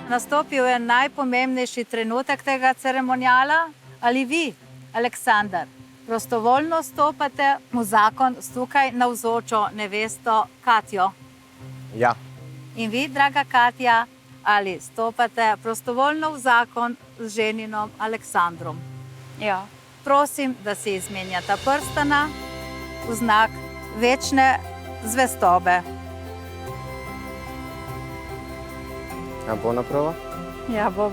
nastopil je najpomembnejši trenutek tega ceremonijala. Ali vi, Aleksandar, prostovoljno stopate v zakon s tukaj navzočo nevesto Katjo? Ja. In vi, draga Katja, ali stopate prostovoljno v zakon z ženinom Aleksandrom? Ja. Prosim, da si izmenjata prstana v znak večne zvestobe. A bo naprava? Ja, bo.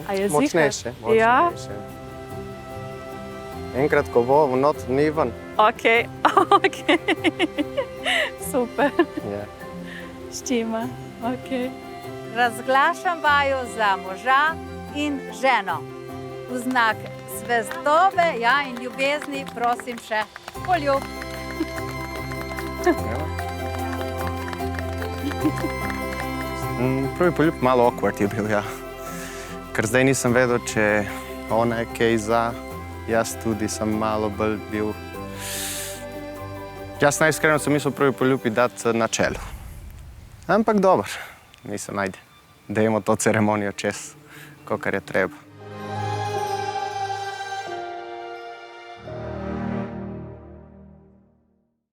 A je Močnejše. Ja? Enkrat, ko bo not, ni ven. Ok. Super. Ja. Štima. Ok. Razglašam vaju za moža in ženo. V znak zvestobe, ja, in ljubezni, prosim še poljub. Prvi poljub malo awkward je bil, ja. Ker zdaj nisem vedel, če ona je kaj za, jaz tudi sem malo bolj bil. Jaz najiskreno sem mislil prvi poljub dati na čelu. Ampak dobro, mislim, ajde, dajmo to ceremonijo čez, kakor je treba.